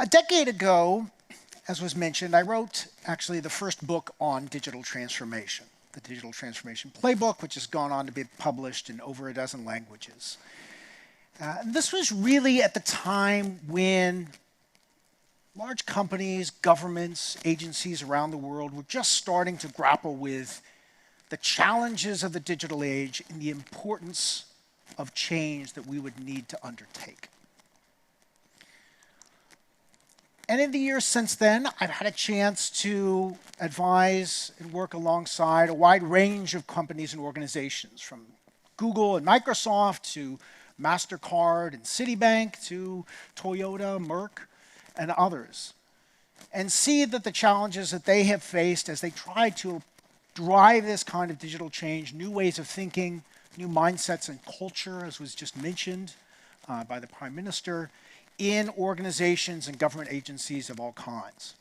A decade ago, as was mentioned, I wrote actually the first book on digital transformation, the Digital Transformation Playbook, which has gone on to be published in over a dozen languages. This was really at the time when large companies, governments, agencies around the world were just starting to grapple with the challenges of the digital age and the importance of change that we would need to undertake. And in the years since then, I've had a chance to advise and work alongside a wide range of companies and organizations, from Google and Microsoft to MasterCard and Citibank to Toyota, Merck, and others, and see that the challenges that they have faced as they try to drive this kind of digital change, new ways of thinking, new mindsets and culture, as was just mentioned by the Prime Minister, in organizations and government agencies of all kinds.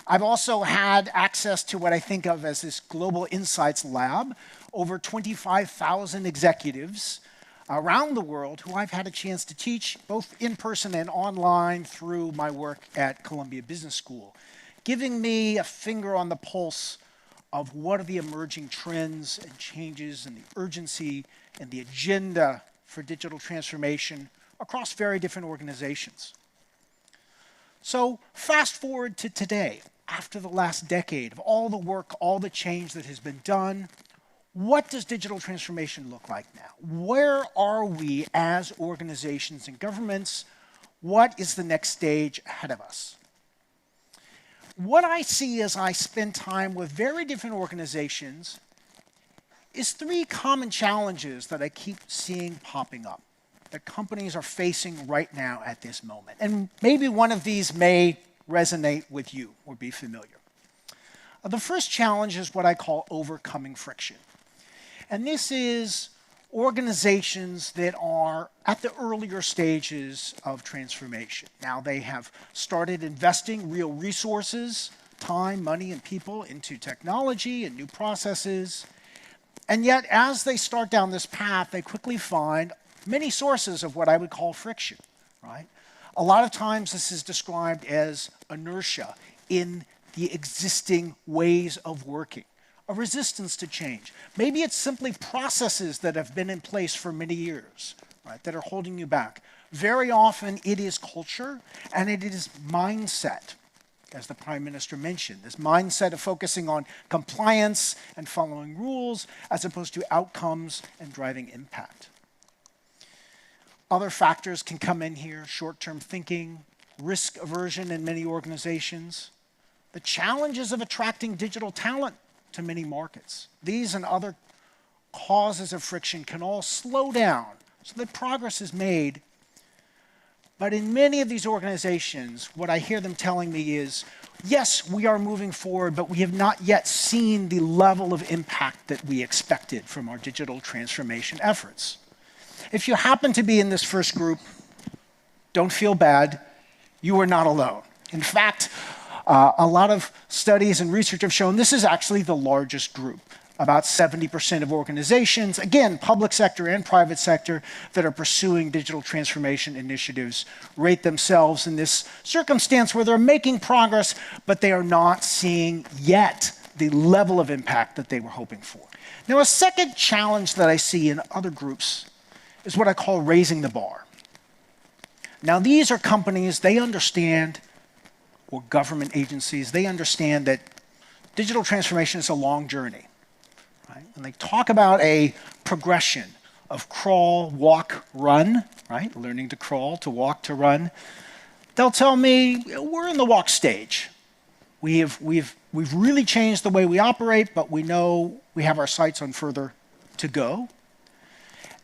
I've also had access to what I think of as this Global Insights Lab, over 25,000 executives around the world who I've had a chance to teach both in person and online through my work at Columbia Business School, giving me a finger on the pulse of what are the emerging trends and changes and the urgency and the agenda for digital transformation across very different organizations. So fast forward to today, after the last decade of all the work, all the change that has been done, what does digital transformation look like now? Where are we as organizations and governments? What is the next stage ahead of us? What I see as I spend time with very different organizations is three common challenges that I keep seeing popping up that companies are facing right now at this moment. And maybe one of these may resonate with you or be familiar. The first challenge is what I call overcoming friction. And this is organizations that are at the earlier stages of transformation. Now they have started investing real resources, time, money, and people into technology and new processes. And yet, as they start down this path, they quickly find many sources of what I would call friction, right? A lot of times this is described as inertia in the existing ways of working, a resistance to change. Maybe it's simply processes that have been in place for many years, right, that are holding you back. Very often it is culture and it is mindset, as the Prime Minister mentioned, this mindset of focusing on compliance and following rules as opposed to outcomes and driving impact. Other factors can come in here: short-term thinking, risk aversion in many organizations, the challenges of attracting digital talent to many markets. These and other causes of friction can all slow down so that progress is made. But in many of these organizations, what I hear them telling me is, yes, we are moving forward, but we have not yet seen the level of impact that we expected from our digital transformation efforts. If you happen to be in this first group, don't feel bad. You are not alone. In fact, a lot of studies and research have shown this is actually the largest group. About 70% of organizations, again, public sector and private sector, that are pursuing digital transformation initiatives rate themselves in this circumstance where they're making progress, but they are not seeing yet the level of impact that they were hoping for. Now, a second challenge that I see in other groups is what I call raising the bar. Now, these are companies, they understand, or government agencies, they understand that digital transformation is a long journey. Right? And they talk about a progression of crawl, walk, run, right? Learning to crawl, to walk, to run. They'll tell me, we're in the walk stage. We've really changed the way we operate, but we know we have our sights on further to go.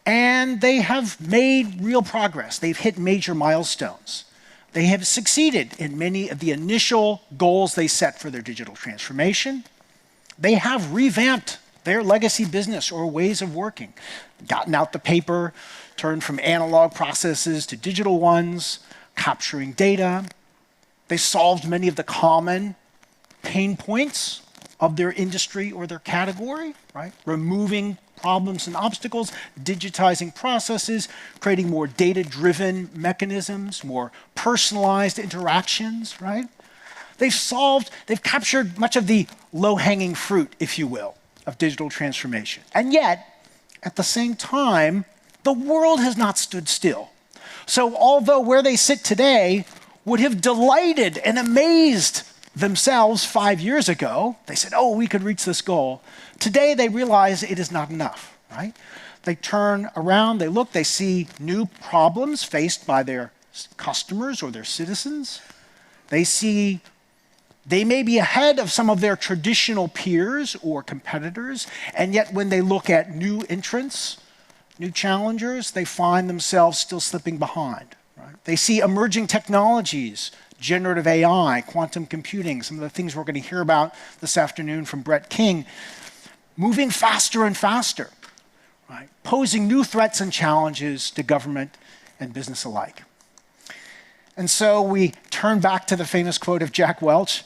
And they have made real progress. They've hit major milestones. They have succeeded in many of the initial goals they set for their digital transformation. They have revamped their legacy business or ways of working, gotten out the paper, turned from analog processes to digital ones, capturing data. They solved many of the common pain points of their industry or their category, right? Removing problems and obstacles, digitizing processes, creating more data-driven mechanisms, more personalized interactions, right? They've captured much of the low-hanging fruit, if you will, of digital transformation. And yet, at the same time, the world has not stood still. So although where they sit today would have delighted and amazed themselves 5 years ago, they said, oh, we could reach this goal. Today they realize it is not enough, right? They turn around, they look, they see new problems faced by their customers or their citizens. They may be ahead of some of their traditional peers or competitors, and yet when they look at new entrants, new challengers, they find themselves still slipping behind. Right? They see emerging technologies, generative AI, quantum computing, some of the things we're going to hear about this afternoon from Brett King, moving faster and faster, right? Posing new threats and challenges to government and business alike. And so we turn back to the famous quote of Jack Welch,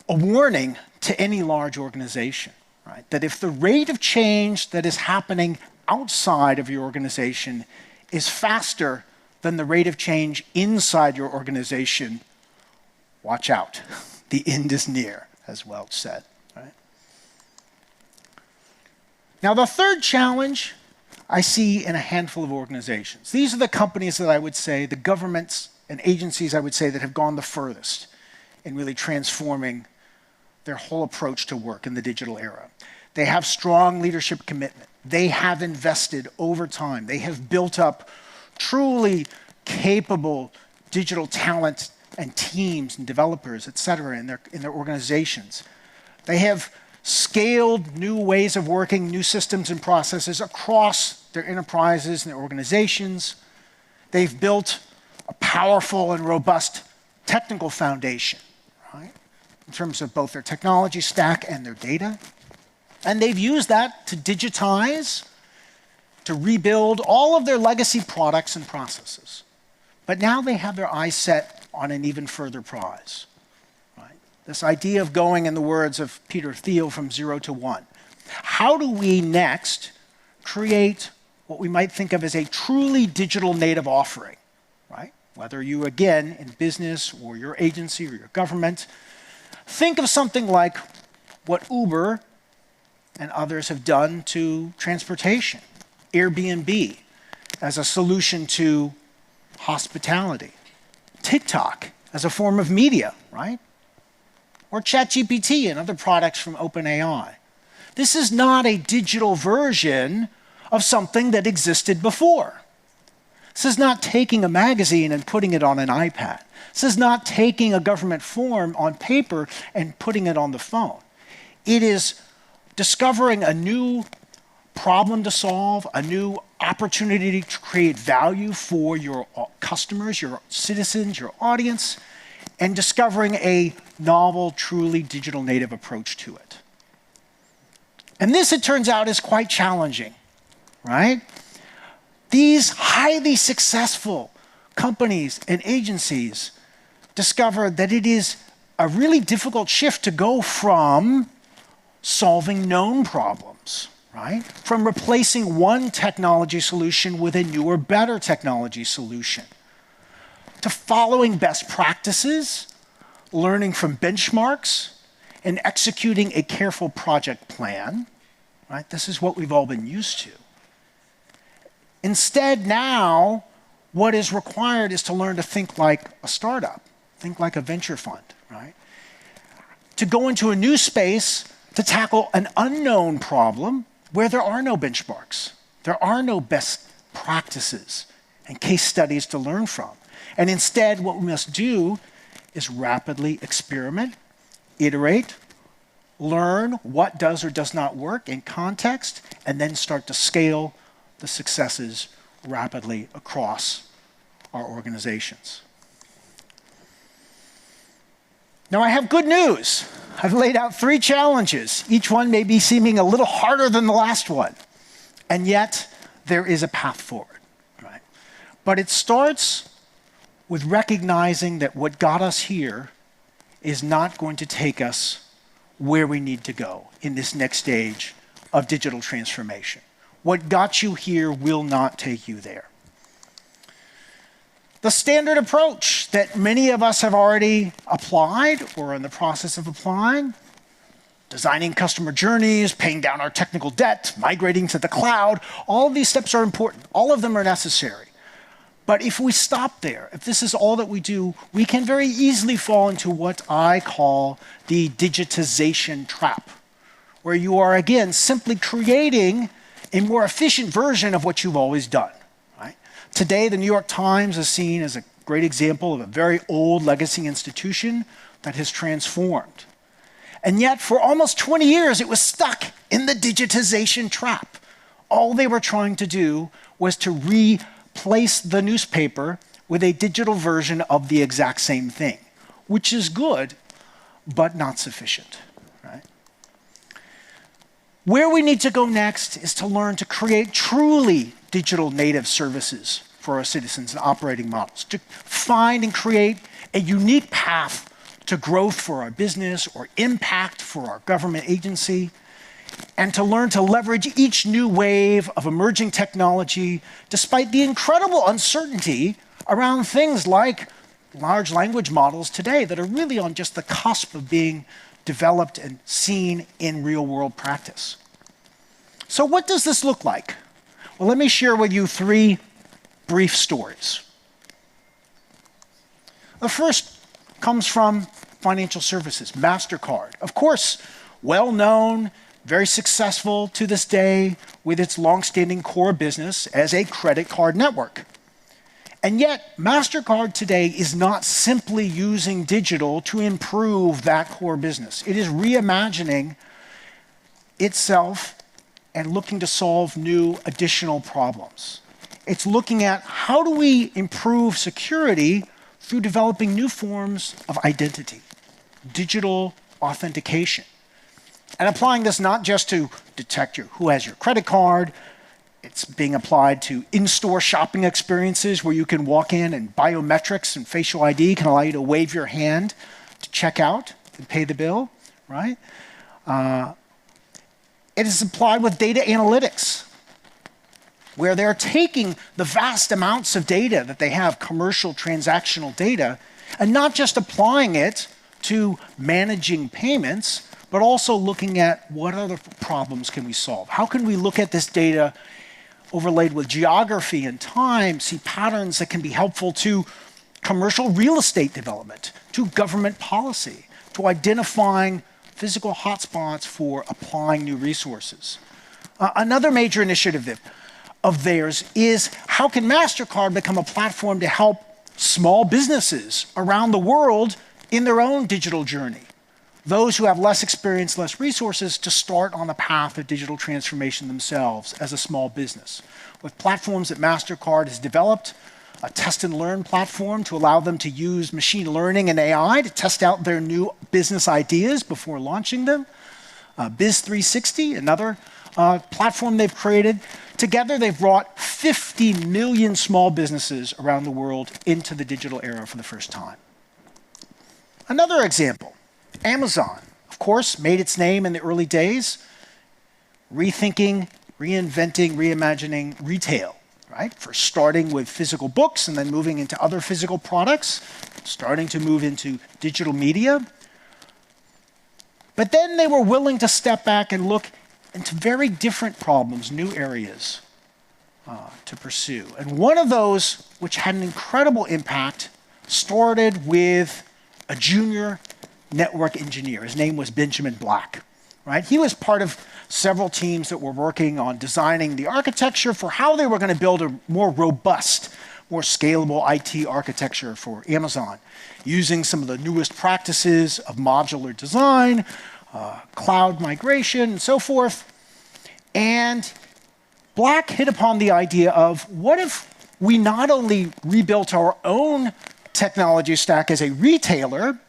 a warning to any large organization, right? That if the rate of change that is happening outside of your organization is faster than the rate of change inside your organization, watch out. The end is near, as Welch said, right? Now, the third challenge I see in a handful of organizations. These are the companies that I would say, the governments and agencies I would say that have gone the furthest in really transforming their whole approach to work in the digital era. They have strong leadership commitment. They have invested over time. They have built up truly capable digital talent and teams and developers, et cetera, in their organizations. They have scaled new ways of working, new systems and processes across their enterprises and their organizations. They've built a powerful and robust technical foundation, right, in terms of both their technology stack and their data. And they've used that to digitize, to rebuild all of their legacy products and processes. But now they have their eyes set on an even further prize, right? This idea of going, in the words of Peter Thiel, from 0 to 1. How do we next create what we might think of as a truly digital native offering, right? Whether you, again, in business or your agency or your government, think of something like what Uber and others have done to transportation, Airbnb as a solution to hospitality, TikTok as a form of media, right? Or ChatGPT and other products from OpenAI. This is not a digital version of something that existed before. This is not taking a magazine and putting it on an iPad. This is not taking a government form on paper and putting it on the phone. It is discovering a new problem to solve, a new opportunity to create value for your customers, your citizens, your audience, and discovering a novel, truly digital native approach to it. And this, it turns out, is quite challenging, right? These highly successful companies and agencies discover that it is a really difficult shift to go from solving known problems, right? From replacing one technology solution with a newer, better technology solution, to following best practices, learning from benchmarks, and executing a careful project plan, right? This is what we've all been used to. Instead, now, what is required is to learn to think like a startup, think like a venture fund, right? To go into a new space to tackle an unknown problem where there are no benchmarks, there are no best practices and case studies to learn from. And instead, what we must do is rapidly experiment, iterate, learn what does or does not work in context, and then start to scale the successes rapidly across our organizations. Now, I have good news. I've laid out 3 challenges. Each one may be seeming a little harder than the last one, and yet there is a path forward, right? But it starts with recognizing that what got us here is not going to take us where we need to go in this next stage of digital transformation. What got you here will not take you there. The standard approach that many of us have already applied or are in the process of applying, designing customer journeys, paying down our technical debt, migrating to the cloud, all of these steps are important. All of them are necessary. But if we stop there, if this is all that we do, we can very easily fall into what I call the digitization trap, where you are, again, simply creating a more efficient version of what you've always done. Right? Today, the New York Times is seen as a great example of a very old legacy institution that has transformed. And yet, for almost 20 years, it was stuck in the digitization trap. All they were trying to do was to replace the newspaper with a digital version of the exact same thing, which is good, but not sufficient. Right? Where we need to go next is to learn to create truly digital native services for our citizens and operating models, to find and create a unique path to growth for our business or impact for our government agency, and to learn to leverage each new wave of emerging technology despite the incredible uncertainty around things like large language models today that are really on just the cusp of being developed and seen in real-world practice. So what does this look like? Well, let me share with you 3 brief stories. The first comes from financial services, MasterCard. Of course, well-known, very successful to this day with its long-standing core business as a credit card network. And yet, MasterCard today is not simply using digital to improve that core business. It is reimagining itself and looking to solve new additional problems. It's looking at how do we improve security through developing new forms of identity, digital authentication. And applying this not just to detect who has your credit card, it's being applied to in-store shopping experiences where you can walk in and biometrics and facial ID can allow you to wave your hand to check out and pay the bill, right? It is applied with data analytics, where they're taking the vast amounts of data that they have, commercial transactional data, and not just applying it to managing payments, but also looking at what other problems can we solve? How can we look at this data overlaid with geography and time, see patterns that can be helpful to commercial real estate development, to government policy, to identifying physical hotspots for applying new resources. Another major initiative of theirs is how can MasterCard become a platform to help small businesses around the world in their own digital journey? Those who have less experience, less resources, to start on the path of digital transformation themselves as a small business. With platforms that MasterCard has developed, a test and learn platform to allow them to use machine learning and AI to test out their new business ideas before launching them. Biz360, another platform they've created. Together, they've brought 50 million small businesses around the world into the digital era for the first time. Another example, Amazon, of course, made its name in the early days, rethinking, reinventing, reimagining retail, right? For starting with physical books and then moving into other physical products, starting to move into digital media. But then they were willing to step back and look into very different problems, new areas to pursue. And one of those, which had an incredible impact, started with a junior network engineer. His name was Benjamin Black, right? He was part of several teams that were working on designing the architecture for how they were going to build a more robust, more scalable IT architecture for Amazon, using some of the newest practices of modular design, cloud migration, and so forth. And Black hit upon the idea of what if we not only rebuilt our own technology stack as a retailer,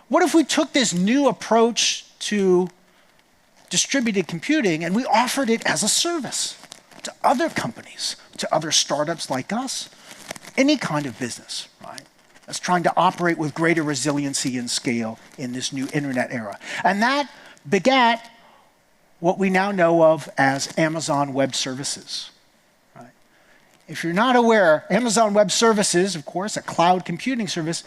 what if we took this new approach to distributed computing and we offered it as a service to other companies, to other startups like us, any kind of business, right? That's trying to operate with greater resiliency and scale in this new internet era. And that begat what we now know of as Amazon Web Services. Right? If you're not aware, Amazon Web Services, of course, a cloud computing service,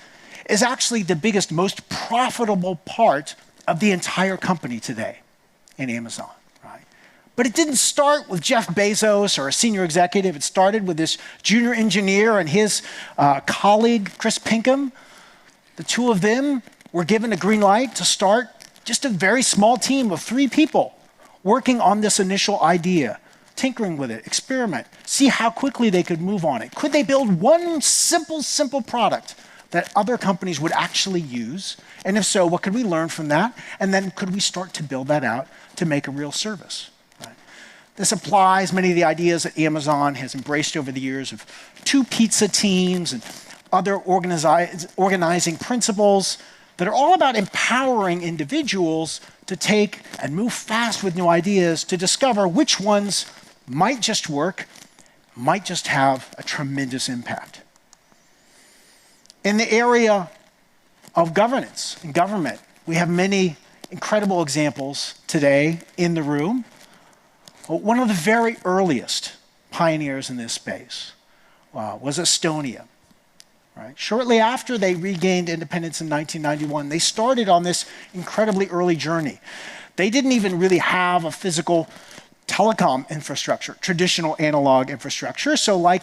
is actually the biggest, most profitable part of the entire company today in Amazon. Right? But it didn't start with Jeff Bezos or a senior executive. It started with this junior engineer and his colleague, Chris Pinkham. The two of them were given a green light to start just a very small team of 3 people working on this initial idea, tinkering with it, experiment, see how quickly they could move on it. Could they build one simple product that other companies would actually use? And if so, what could we learn from that? And then could we start to build that out to make a real service? Right? This applies many of the ideas that Amazon has embraced over the years of 2 pizza teams and other organizing principles that are all about empowering individuals to take and move fast with new ideas to discover which ones might just work, might just have a tremendous impact. In the area of governance and government, we have many incredible examples today in the room. One of the very earliest pioneers in this space was Estonia. Right? Shortly after they regained independence in 1991, they started on this incredibly early journey. They didn't even really have a physical telecom infrastructure, traditional analog infrastructure. So like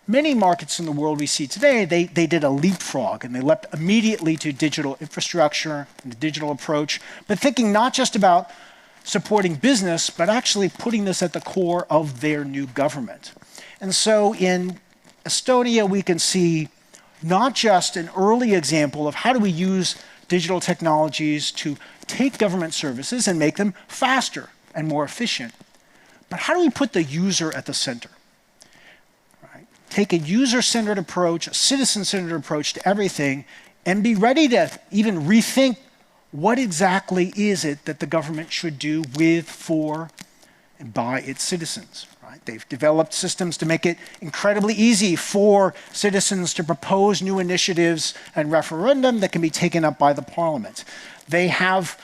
many markets in the world we see today, they did a leapfrog and they leapt immediately to digital infrastructure and the digital approach, but thinking not just about supporting business, but actually putting this at the core of their new government. And so in Estonia, we can see not just an early example of how do we use digital technologies to take government services and make them faster and more efficient, but how do we put the user at the center? Right? Take a user-centered approach, a citizen-centered approach to everything, and be ready to even rethink what exactly is it that the government should do with, for, and by its citizens. They've developed systems to make it incredibly easy for citizens to propose new initiatives and referendum that can be taken up by the parliament. They have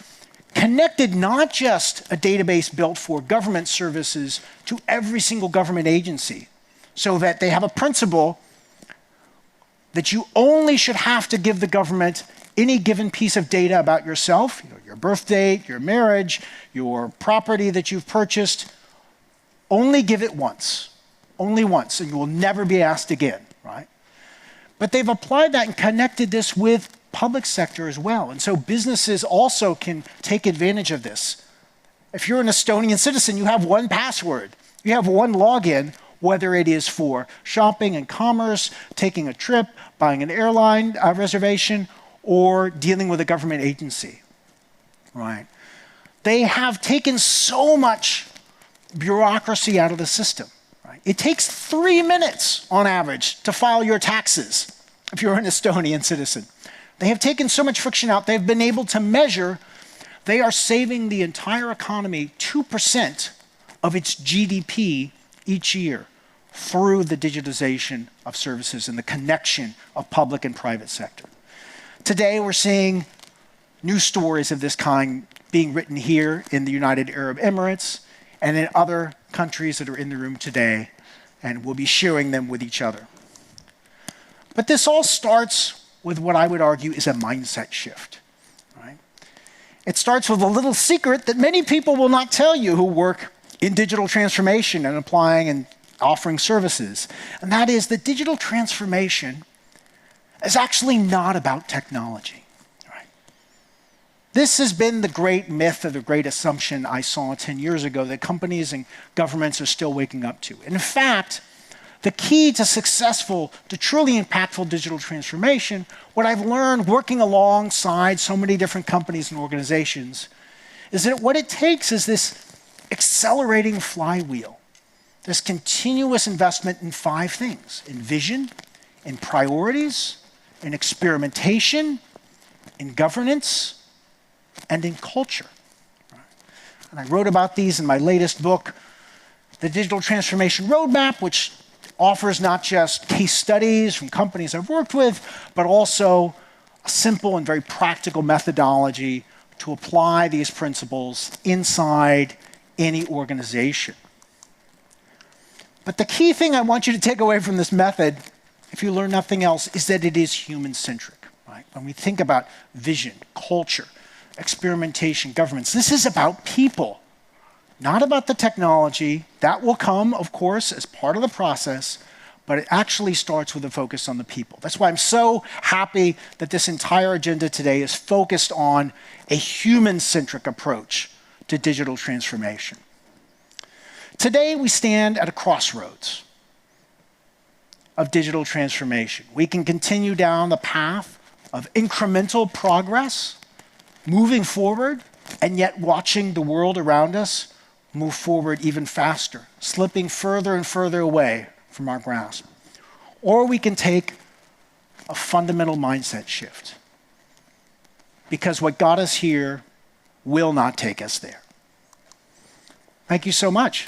connected not just a database built for government services to every single government agency, so that they have a principle that you only should have to give the government any given piece of data about yourself, your birth date, your marriage, your property that you've purchased. Only give it once, and you will never be asked again, right? But they've applied that and connected this with public sector as well. And so businesses also can take advantage of this. If you're an Estonian citizen, you have one password. You have one login, whether it is for shopping and commerce, taking a trip, buying an airline reservation, or dealing with a government agency, right? They have taken so much bureaucracy out of the system. Right? It takes 3 minutes on average to file your taxes if you're an Estonian citizen. They have taken so much friction out, they've been able to measure they are saving the entire economy 2% of its GDP each year through the digitization of services and the connection of public and private sector. Today, we're seeing new stories of this kind being written here in the United Arab Emirates and in other countries that are in the room today, and we'll be sharing them with each other. But this all starts with what I would argue is a mindset shift. Right? It starts with a little secret that many people will not tell you who work in digital transformation and applying and offering services. And that is that digital transformation is actually not about technology. This has been the great myth or the great assumption I saw 10 years ago that companies and governments are still waking up to. And in fact, the key to truly impactful digital transformation, what I've learned working alongside so many different companies and organizations, is that what it takes is this accelerating flywheel, this continuous investment in 5 things: in vision, in priorities, in experimentation, in governance, and in culture. And I wrote about these in my latest book, The Digital Transformation Roadmap, which offers not just case studies from companies I've worked with, but also a simple and very practical methodology to apply these principles inside any organization. But the key thing I want you to take away from this method, if you learn nothing else, is that it is human-centric. Right? When we think about vision, culture, experimentation, governments, this is about people, not about the technology. That will come, of course, as part of the process, but it actually starts with a focus on the people. That's why I'm so happy that this entire agenda today is focused on a human-centric approach to digital transformation. Today, we stand at a crossroads of digital transformation. We can continue down the path of incremental progress, moving forward, and yet watching the world around us move forward even faster, slipping further and further away from our grasp. Or we can take a fundamental mindset shift, because what got us here will not take us there. Thank you so much.